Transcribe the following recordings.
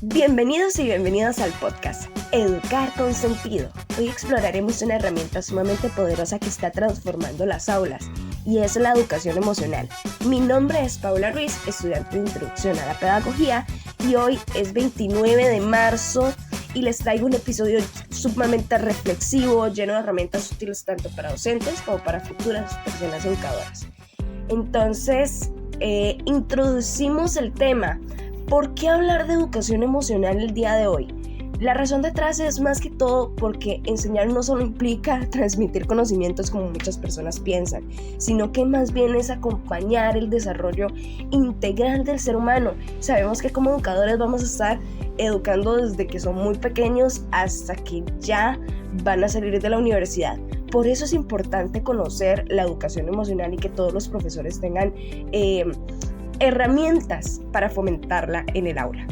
Bienvenidos y bienvenidas al podcast Educar con Sentido. Hoy exploraremos una herramienta sumamente poderosa que está transformando las aulas y es la educación emocional. Mi nombre es Paula Ruiz, estudiante de Introducción a la Pedagogía, y hoy es 29 de marzo y les traigo un episodio sumamente reflexivo, lleno de herramientas útiles tanto para docentes como para futuras personas educadoras. Entonces, introducimos el tema. ¿Por qué hablar de educación emocional el día de hoy? La razón detrás es más que todo porque enseñar no solo implica transmitir conocimientos como muchas personas piensan, sino que más bien es acompañar el desarrollo integral del ser humano. Sabemos que como educadores vamos a estar educando desde que son muy pequeños hasta que ya van a salir de la universidad. Por eso es importante conocer la educación emocional y que todos los profesores tengan herramientas para fomentarla en el aula.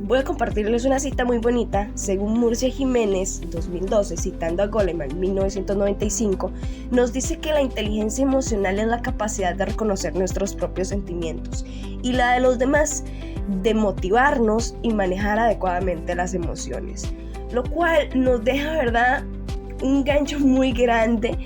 Voy a compartirles una cita muy bonita. Según Murcia Jiménez, 2012, citando a Goleman, 1995, nos dice que la inteligencia emocional es la capacidad de reconocer nuestros propios sentimientos y la de los demás, de motivarnos y manejar adecuadamente las emociones, lo cual nos deja, ¿verdad?, un gancho muy grande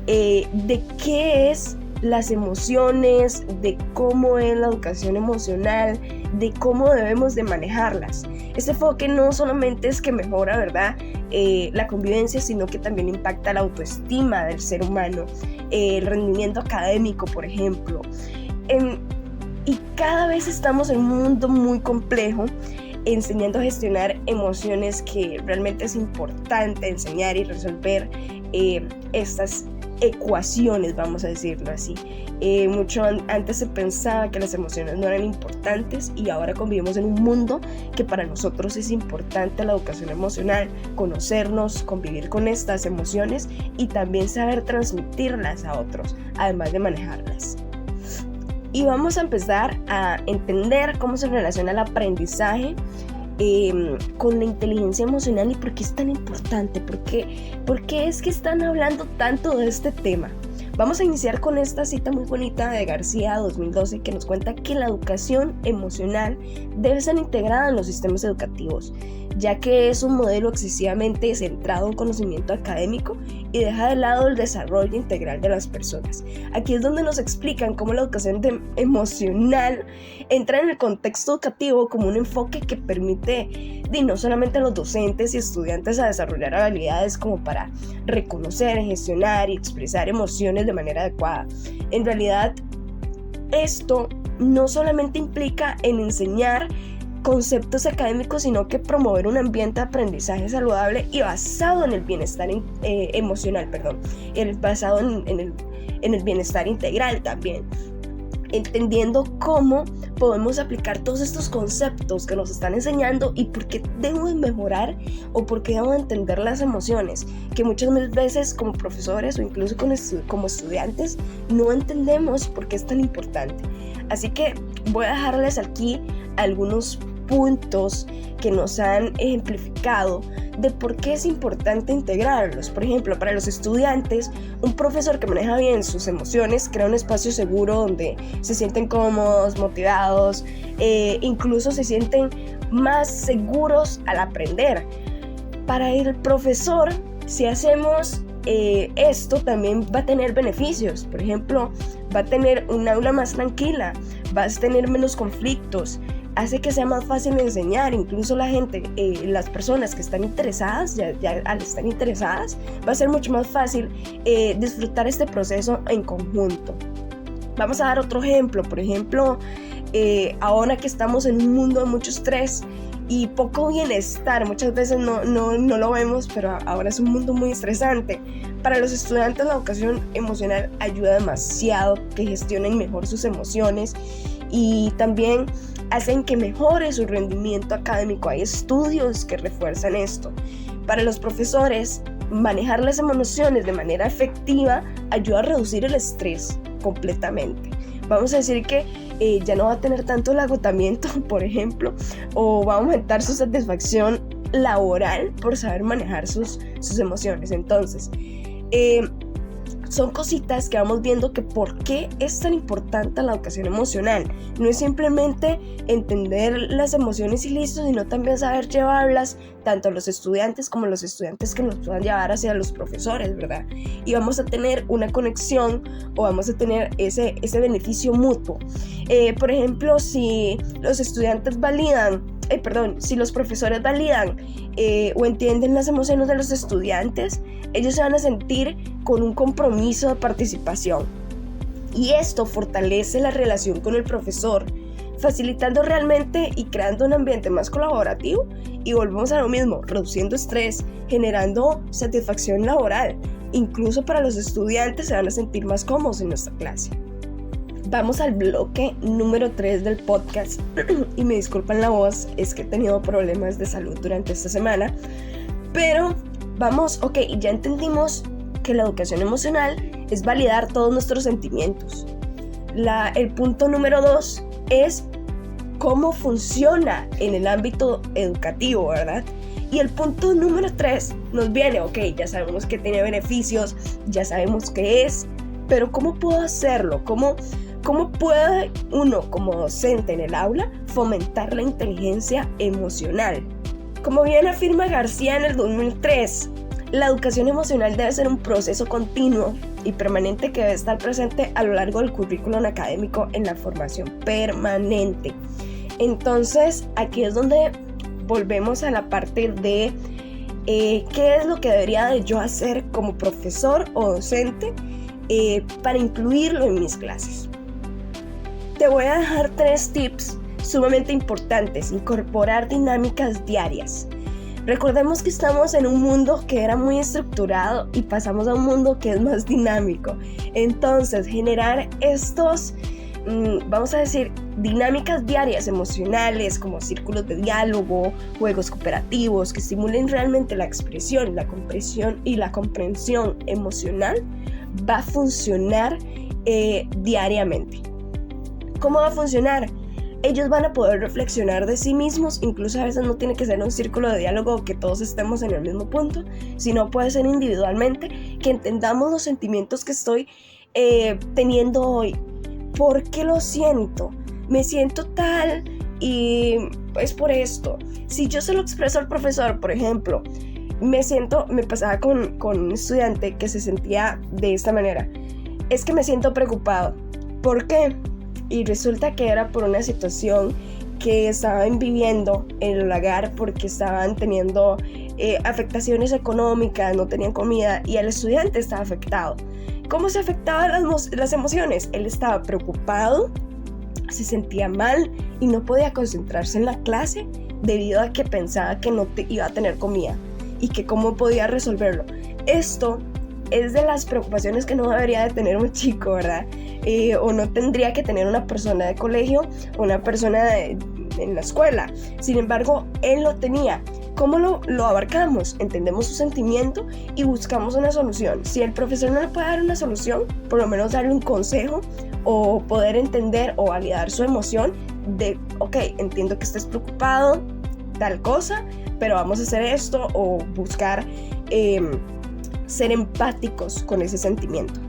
de qué es las emociones, de cómo es la educación emocional, de cómo debemos de manejarlas. Este enfoque no solamente es que mejora, ¿verdad?, la convivencia, sino que también impacta la autoestima del ser humano, el rendimiento académico, por ejemplo. Y cada vez estamos en un mundo muy complejo, enseñando a gestionar emociones, que realmente es importante enseñar y resolver estas ecuaciones, vamos a decirlo así. Mucho antes se pensaba que las emociones no eran importantes y ahora convivimos en un mundo que para nosotros es importante la educación emocional, conocernos, convivir con estas emociones y también saber transmitirlas a otros, además de manejarlas. Y vamos a empezar a entender cómo se relaciona el aprendizaje con la inteligencia emocional y por qué es tan importante, por qué es que están hablando tanto de este tema. Vamos a iniciar con esta cita muy bonita de García, 2012, que nos cuenta que la educación emocional debe ser integrada en los sistemas educativos, ya que es un modelo excesivamente centrado en conocimiento académico y deja de lado el desarrollo integral de las personas. Aquí es donde nos explican cómo la educación emocional entra en el contexto educativo como un enfoque que permite no solamente a los docentes y estudiantes a desarrollar habilidades como para reconocer, gestionar y expresar emociones de manera adecuada. En realidad, esto no solamente implica en enseñar conceptos académicos, sino que promover un ambiente de aprendizaje saludable y basado en el bienestar emocional, basado en el bienestar integral también, entendiendo cómo podemos aplicar todos estos conceptos que nos están enseñando y por qué debemos mejorar o por qué debemos entender las emociones, que muchas veces como profesores o incluso como estudiantes no entendemos por qué es tan importante. Así que voy a dejarles aquí algunos puntos que nos han ejemplificado de por qué es importante integrarlos. Por ejemplo, para los estudiantes, un profesor que maneja bien sus emociones crea un espacio seguro donde se sienten cómodos, motivados, incluso se sienten más seguros al aprender. Para el profesor, si hacemos esto, también va a tener beneficios. Por ejemplo, va a tener un aula más tranquila, va a tener menos conflictos, hace que sea más fácil enseñar. Incluso la gente, las personas que están interesadas, ya al estar interesadas, va a ser mucho más fácil disfrutar este proceso en conjunto. Vamos a dar otro ejemplo. Por ejemplo, ahora que estamos en un mundo de mucho estrés y poco bienestar, muchas veces no lo vemos, pero ahora es un mundo muy estresante. Para los estudiantes, la educación emocional ayuda demasiado que gestionen mejor sus emociones y también hacen que mejore su rendimiento académico. Hay estudios que refuerzan esto. Para los profesores, manejar las emociones de manera efectiva ayuda a reducir el estrés completamente. Vamos a decir que ya no va a tener tanto el agotamiento, por ejemplo, o va a aumentar su satisfacción laboral por saber manejar sus emociones. Entonces, son cositas que vamos viendo que por qué es tan importante la educación emocional. No es simplemente entender las emociones y listo, sino también saber llevarlas tanto a los estudiantes como a los estudiantes que nos puedan llevar hacia los profesores, ¿verdad? Y vamos a tener una conexión o vamos a tener ese beneficio mutuo. Por ejemplo, si los estudiantes si los profesores validan o entienden las emociones de los estudiantes, ellos se van a sentir con un compromiso de participación. Y esto fortalece la relación con el profesor, facilitando realmente y creando un ambiente más colaborativo. Y volvemos a lo mismo, reduciendo estrés, generando satisfacción laboral. Incluso para los estudiantes se van a sentir más cómodos en nuestra clase. Vamos al bloque número 3 del podcast y me disculpan la voz, es que he tenido problemas de salud durante esta semana, pero vamos, ya entendimos que la educación emocional es validar todos nuestros sentimientos. El punto número 2 es cómo funciona en el ámbito educativo, ¿verdad? Y el punto número 3 nos viene, ya sabemos que tiene beneficios, ya sabemos qué es, pero ¿cómo puedo hacerlo? ¿Cómo puede uno como docente en el aula fomentar la inteligencia emocional? Como bien afirma García en el 2003, la educación emocional debe ser un proceso continuo y permanente que debe estar presente a lo largo del currículum académico en la formación permanente. Entonces, aquí es donde volvemos a la parte de qué es lo que debería de yo hacer como profesor o docente para incluirlo en mis clases. Te voy a dejar 3 tips sumamente importantes. Incorporar dinámicas diarias. Recordemos que estamos en un mundo que era muy estructurado y pasamos a un mundo que es más dinámico. Entonces, generar estos, dinámicas diarias emocionales como círculos de diálogo, juegos cooperativos que estimulen realmente la expresión, la comprensión y la comprensión emocional, va a funcionar diariamente. ¿Cómo va a funcionar? Ellos van a poder reflexionar de sí mismos, incluso a veces no tiene que ser un círculo de diálogo que todos estemos en el mismo punto, sino puede ser individualmente, que entendamos los sentimientos que estoy teniendo hoy. ¿Por qué lo siento? Me siento tal y es por esto. Si yo se lo expreso al profesor, por ejemplo, me pasaba con un estudiante que se sentía de esta manera. Es que me siento preocupado. ¿Por qué? Y resulta que era por una situación que estaban viviendo en el hogar porque estaban teniendo afectaciones económicas, no tenían comida y el estudiante estaba afectado. ¿Cómo se afectaban las emociones? Él estaba preocupado, se sentía mal y no podía concentrarse en la clase debido a que pensaba que no iba a tener comida y que cómo podía resolverlo. Esto es de las preocupaciones que no debería de tener un chico, ¿verdad? O no tendría que tener una persona de colegio o una persona en la escuela. Sin embargo, él lo tenía. ¿Cómo lo abarcamos? Entendemos su sentimiento y buscamos una solución. Si el profesor no le puede dar una solución, por lo menos darle un consejo o poder entender o validar su emoción de, entiendo que estés preocupado, tal cosa, pero vamos a hacer esto o buscar ser empáticos con ese sentimiento.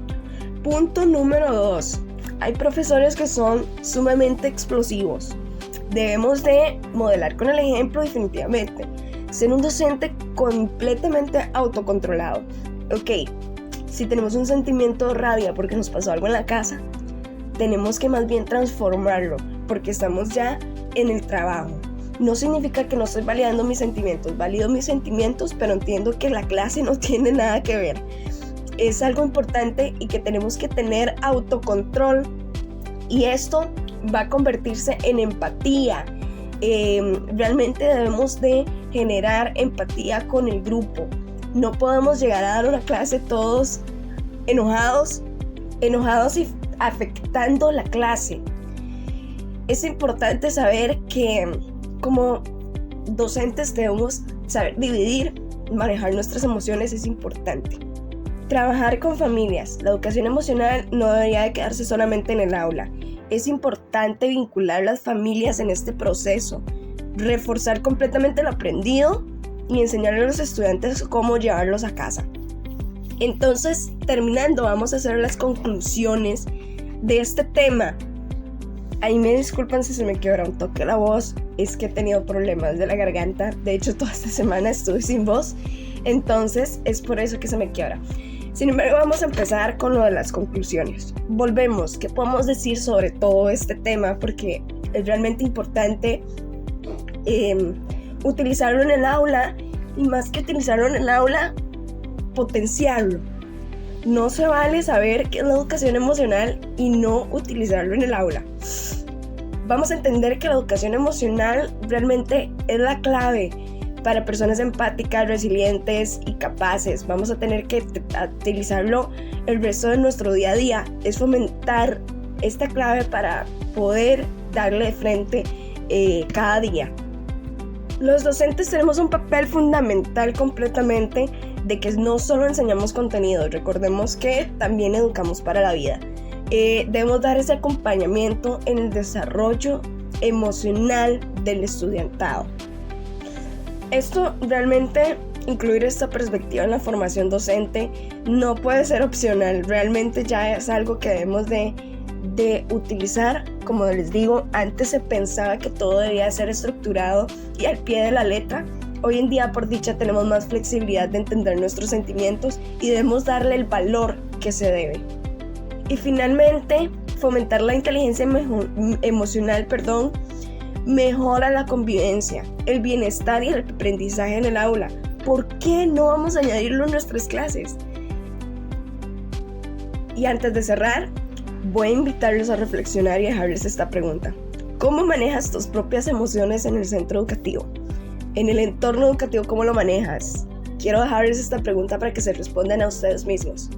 Punto número 2. Hay profesores que son sumamente explosivos. Debemos de modelar con el ejemplo definitivamente. Ser un docente completamente autocontrolado. Si tenemos un sentimiento de rabia porque nos pasó algo en la casa, tenemos que más bien transformarlo porque estamos ya en el trabajo. No significa que no estoy validando mis sentimientos, valido mis sentimientos, pero entiendo que la clase no tiene nada que ver. Es algo importante y que tenemos que tener autocontrol y esto va a convertirse en empatía. Realmente debemos de generar empatía con el grupo. No podemos llegar a dar una clase todos enojados y afectando la clase. Es importante saber que como docentes debemos saber dividir, manejar nuestras emociones es importante. Trabajar con familias. La educación emocional no debería de quedarse solamente en el aula. Es importante vincular las familias en este proceso, reforzar completamente lo aprendido y enseñarle a los estudiantes cómo llevarlos a casa. Entonces, terminando, vamos a hacer las conclusiones de este tema. Ahí me disculpan si se me quiebra un toque la voz, es que he tenido problemas de la garganta. De hecho, toda esta semana estuve sin voz, entonces es por eso que se me quiebra. Sin embargo, vamos a empezar con lo de las conclusiones. Volvemos, ¿qué podemos decir sobre todo este tema? Porque es realmente importante utilizarlo en el aula, y más que utilizarlo en el aula, potenciarlo. No se vale saber qué es la educación emocional y no utilizarlo en el aula. Vamos a entender que la educación emocional realmente es la clave para personas empáticas, resilientes y capaces. Vamos a tener que utilizarlo el resto de nuestro día a día. Es fomentar esta clave para poder darle de frente cada día. Los docentes tenemos un papel fundamental completamente de que no solo enseñamos contenido, recordemos que también educamos para la vida. Debemos dar ese acompañamiento en el desarrollo emocional del estudiantado. Esto realmente, incluir esta perspectiva en la formación docente, no puede ser opcional, realmente ya es algo que debemos de utilizar. Como les digo, antes se pensaba que todo debía ser estructurado y al pie de la letra. Hoy en día, por dicha, tenemos más flexibilidad de entender nuestros sentimientos y debemos darle el valor que se debe. Y finalmente, fomentar la inteligencia emocional, mejora la convivencia, el bienestar y el aprendizaje en el aula. ¿Por qué no vamos a añadirlo en nuestras clases? Y antes de cerrar, voy a invitarlos a reflexionar y dejarles esta pregunta. ¿Cómo manejas tus propias emociones en el centro educativo? En el entorno educativo, ¿cómo lo manejas? Quiero dejarles esta pregunta para que se respondan a ustedes mismos.